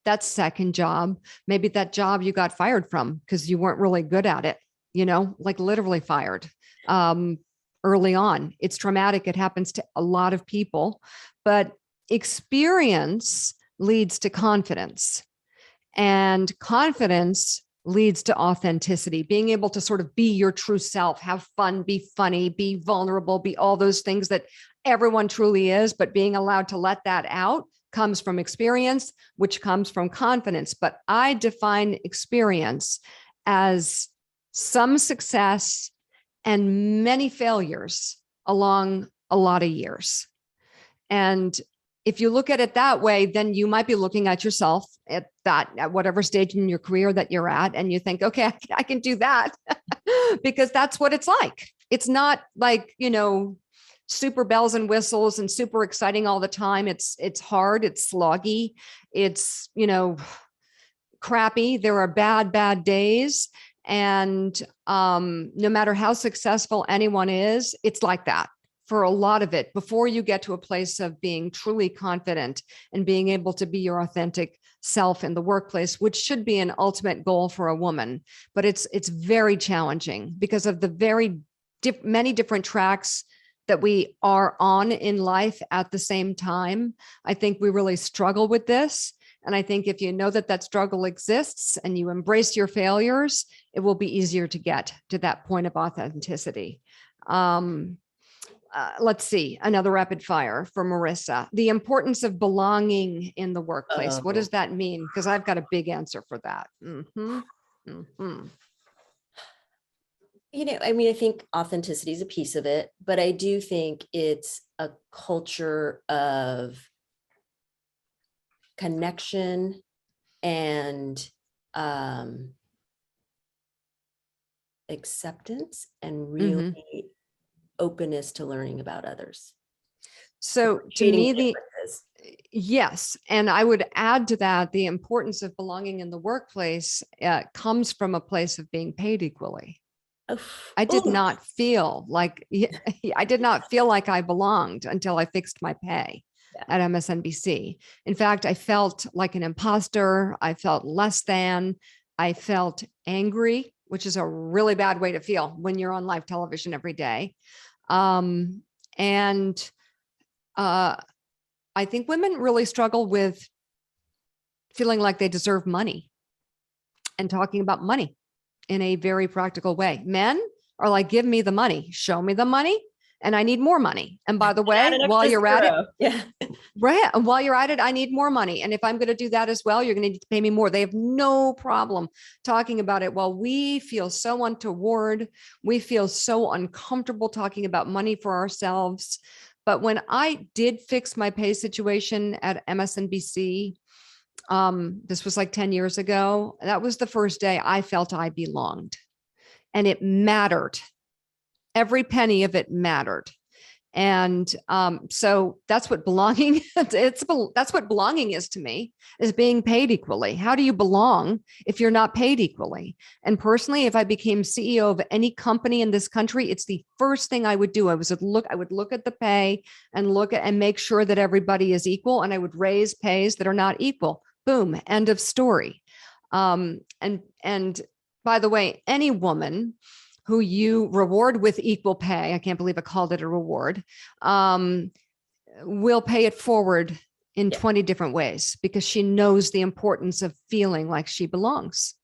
that second job, maybe that job you got fired from because you weren't really good at it, like literally fired early on. It's traumatic. It happens to a lot of people, but experience leads to confidence, and confidence leads to authenticity, being able to sort of be your true self, have fun, be funny, be vulnerable, be all those things that everyone truly is, but being allowed to let that out comes from experience, which comes from confidence. But I define experience as some success and many failures along a lot of years. And if you look at it that way, then you might be looking at yourself at whatever stage in your career that you're at, and you think, okay, I can do that because that's what it's like. It's not like, super bells and whistles and super exciting all the time. It's hard, it's sloggy, it's, crappy. There are bad days. And no matter how successful anyone is, it's like that for a lot of it before you get to a place of being truly confident and being able to be your authentic self in the workplace, which should be an ultimate goal for a woman. But it's very challenging because of the very many different tracks that we are on in life at the same time. I think we really struggle with this. And I think if you know that struggle exists and you embrace your failures, it will be easier to get to that point of authenticity. Let's see, another rapid fire for Marisa. The importance of belonging in the workplace. What does that mean? Because I've got a big answer for that. Mm-hmm. Mm-hmm. I think authenticity is a piece of it, but I do think it's a culture of connection and acceptance and Mhm. really openness to learning about others. So to Appreciating me, differences. yes, and I would add to that the importance of belonging in the workplace comes from a place of being paid equally. I did Ooh, not feel like I did not feel like I belonged until I fixed my pay yeah. at MSNBC. In fact, I felt like an imposter. I felt less than. I felt angry, which is a really bad way to feel when you're on live television every day. And I think women really struggle with feeling like they deserve money and talking about money in a very practical way. Men are like, give me the money, show me the money, and I need more money. And by the way, while you're at it, yeah. right, and while you're at it, I need more money. And if I'm going to do that as well, you're going to need to pay me more. They have no problem talking about it. While we feel so untoward, we feel so uncomfortable talking about money for ourselves. But when I did fix my pay situation at MSNBC, this was like 10 years ago. That was the first day I felt I belonged, and it mattered. Every penny of it mattered. And so that's what belonging that's what belonging is to me, is being paid equally. How do you belong if you're not paid equally? And personally, if I became CEO of any company in this country, it's the first thing I would do. I would look at the pay and make sure that everybody is equal, and I would raise pays that are not equal. Boom, end of story. And by the way, any woman who you reward with equal pay, I can't believe I called it a reward, will pay it forward in 20 different ways, because she knows the importance of feeling like she belongs.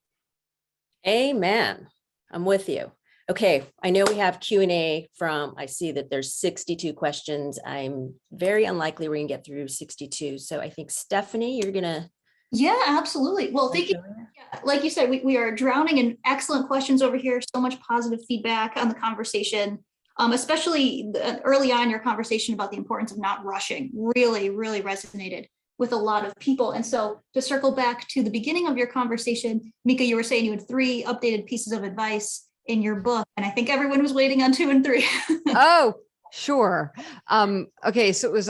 Amen. I'm with you. Okay, I know we have Q&A I see that there's 62 questions. I'm very unlikely we're gonna get through 62. So I think Stephanie, you're gonna. Yeah, absolutely. Well, thank you. Yeah, like you said, we are drowning in excellent questions over here. So much positive feedback on the conversation, especially early on your conversation about the importance of not rushing really, really resonated with a lot of people. And so to circle back to the beginning of your conversation, Mika, you were saying you had 3 updated pieces of advice in your book, and I think everyone was waiting on 2 and 3. Oh, sure. Okay. So it was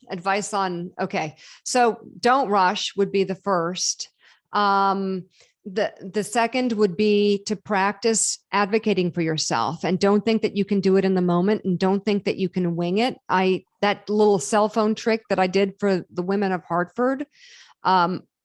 advice on, okay. So don't rush would be the first. The second would be to practice advocating for yourself, and don't think that you can do it in the moment, and don't think that you can wing it. That little cell phone trick that I did for the women of Hartford,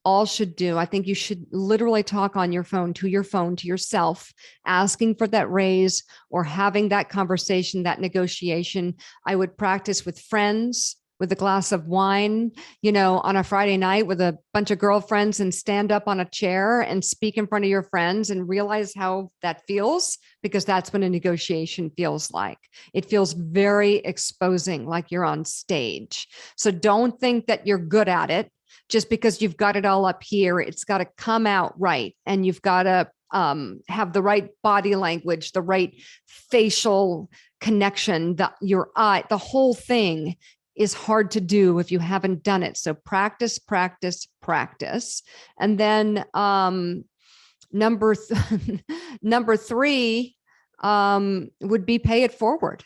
all should do. I think you should literally talk on your phone to yourself, asking for that raise or having that conversation, that negotiation. I would practice with friends, with a glass of wine, on a Friday night with a bunch of girlfriends, and stand up on a chair and speak in front of your friends and realize how that feels, because that's what a negotiation feels like. It feels very exposing, like you're on stage. So don't think that you're good at it just because you've got it all up here. It's got to come out right. And you've got to have the right body language, the right facial connection, your eye, the whole thing is hard to do if you haven't done it. So practice, practice, practice. And then number 3 would be pay it forward.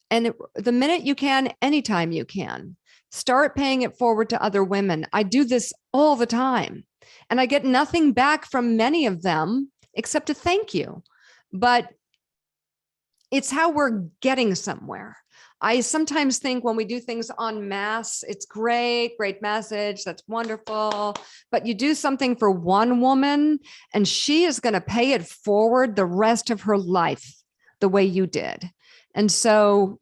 And the minute you can, anytime you can, start paying it forward to other women. I do this all the time, and I get nothing back from many of them except a thank you. But it's how we're getting somewhere. I sometimes think when we do things en masse, it's great message, that's wonderful. But you do something for one woman, and she is going to pay it forward the rest of her life the way you did. And so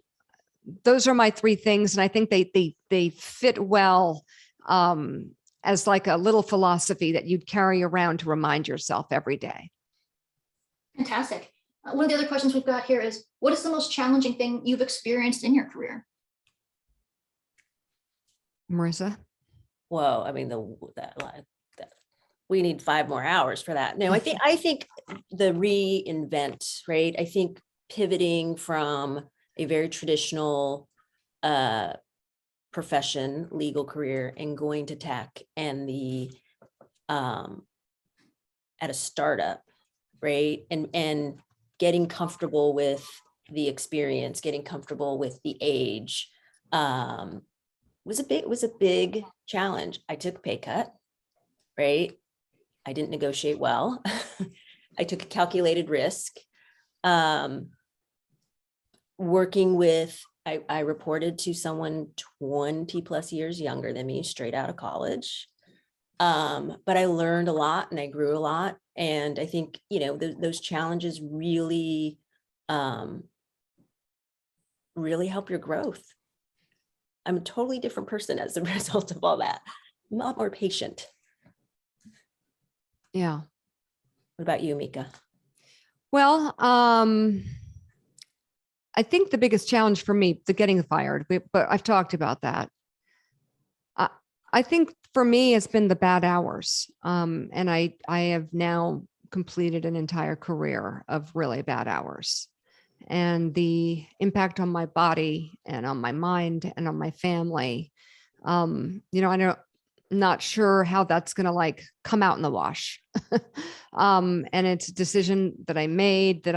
those are my 3 things. And I think they fit well as like a little philosophy that you'd carry around to remind yourself every day. Fantastic. One of the other questions we've got here is, what is the most challenging thing you've experienced in your career? Marisa? Whoa, I mean, we need 5 more hours for that. No, I think the reinvent, right? I think pivoting from a very traditional profession, legal career, and going to tech, and at a startup, right? And getting comfortable with the experience, getting comfortable with the age, was a big challenge. I took a pay cut, right? I didn't negotiate well. I took a calculated risk. Working with, I reported to someone 20 plus years younger than me, straight out of college. But I learned a lot and I grew a lot. And I think, those challenges really, really help your growth. I'm a totally different person as a result of all that. I'm a lot more patient. Yeah. What about you, Mika? Well, I think the biggest challenge for me, the getting fired, but I've talked about that. I think for me, it's been the bad hours. And I have now completed an entire career of really bad hours, and the impact on my body and on my mind and on my family. Not sure how that's going to come out in the wash. And it's a decision that I've made.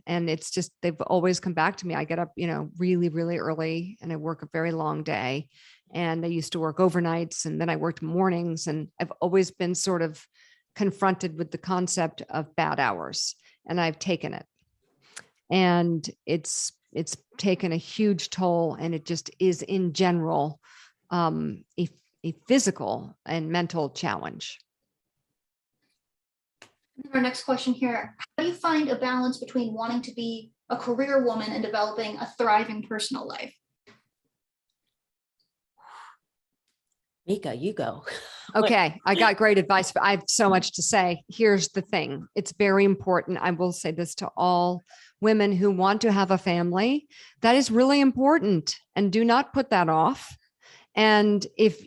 And it's just, they've always come back to me. I get up, really, really early, and I work a very long day. And I used to work overnights, and then I worked mornings, and I've always been sort of confronted with the concept of bad hours, and I've taken it. And it's taken a huge toll, and it just is in general, a physical and mental challenge. Our next question here. How do you find a balance between wanting to be a career woman and developing a thriving personal life? Mika, you go. Okay, I got great advice, but I have so much to say. Here's the thing. It's very important. I will say this to all women who want to have a family. That is really important, and do not put that off. And if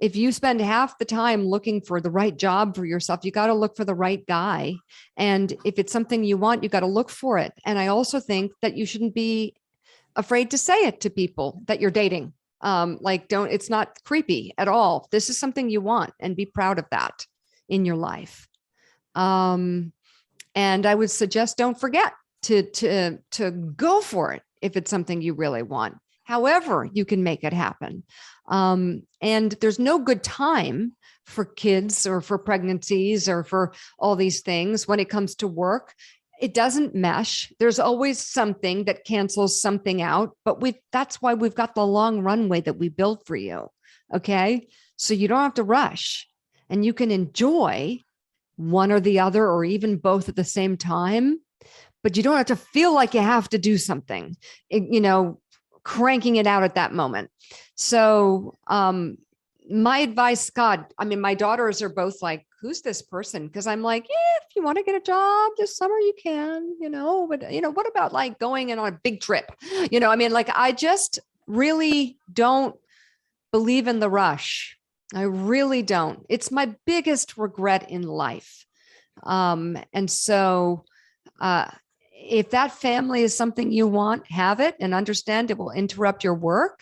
you spend half the time looking for the right job for yourself, you got to look for the right guy. And if it's something you want, you got to look for it. And I also think that you shouldn't be afraid to say it to people that you're dating. It's not creepy at all. This is something you want, and be proud of that in your life. And I would suggest, don't forget to go for it if it's something you really want. However, you can make it happen. And there's no good time for kids or for pregnancies or for all these things when it comes to work. It doesn't mesh. There's always something that cancels something out, but that's why we've got the long runway that we built for you. Okay. So you don't have to rush, and you can enjoy one or the other, or even both at the same time, but you don't have to feel like you have to do something, cranking it out at that moment. So, my advice, God, my daughters are both like, who's this person? Because I'm like, if you want to get a job this summer, you can, but what about going in on a big trip? I just really don't believe in the rush. I really don't. It's my biggest regret in life. And so, if that family is something you want, have it, and understand it will interrupt your work,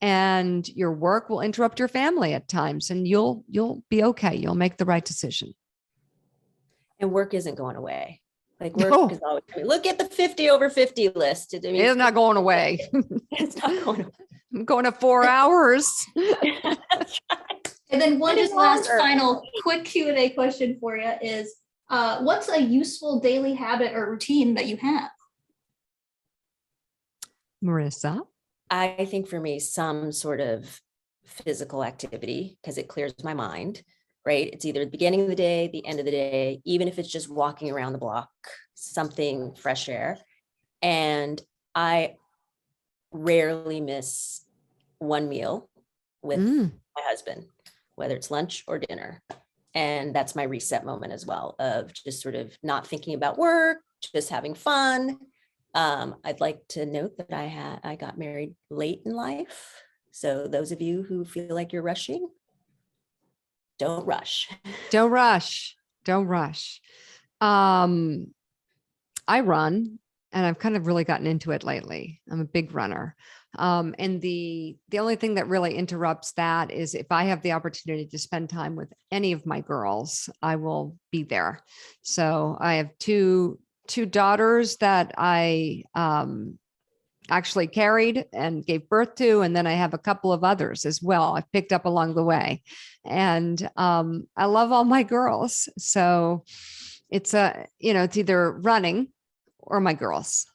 and your work will interrupt your family at times, and you'll be okay. You'll make the right decision. And work isn't going away. Work is always, look at the 50 over 50 list. It's not going away. It's not going away. I'm going to 4 hours. That's right. And then one just last final quick Q&A question for you is, what's a useful daily habit or routine that you have? Marisa? I think for me, some sort of physical activity, because it clears my mind, right? It's either the beginning of the day, the end of the day, even if it's just walking around the block, something fresh air. And I rarely miss one meal with my husband, whether it's lunch or dinner. And that's my reset moment as well, of just sort of not thinking about work, just having fun. I'd like to note that I got married late in life. So those of you who feel like you're rushing, don't rush. Don't rush. Don't rush. I run, and I've kind of really gotten into it lately. I'm a big runner. And the only thing that really interrupts that is if I have the opportunity to spend time with any of my girls, I will be there. So I have two daughters that I actually carried and gave birth to, and then I have a couple of others as well I've picked up along the way. And I love all my girls. So it's it's either running or my girls.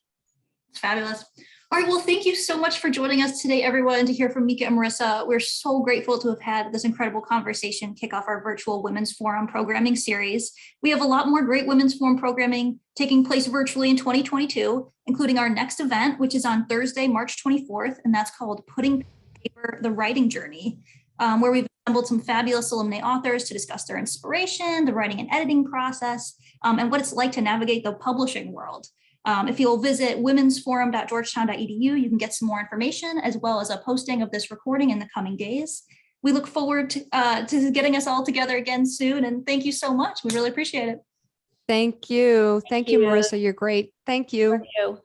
It's fabulous. All right, well, thank you so much for joining us today, everyone, to hear from Mika and Marisa. We're so grateful to have had this incredible conversation kick off our virtual Women's Forum programming series. We have a lot more great Women's Forum programming taking place virtually in 2022, including our next event, which is on Thursday, March 24th, and that's called Putting Paper, the Writing Journey, where we've assembled some fabulous alumni authors to discuss their inspiration, the writing and editing process, and what it's like to navigate the publishing world. If you'll visit womensforum.georgetown.edu, you can get some more information as well as a posting of this recording in the coming days. We look forward to getting us all together again soon. And thank you so much. We really appreciate it. Thank you. Thank you, Marisa. You're great. Thank you. Thank you.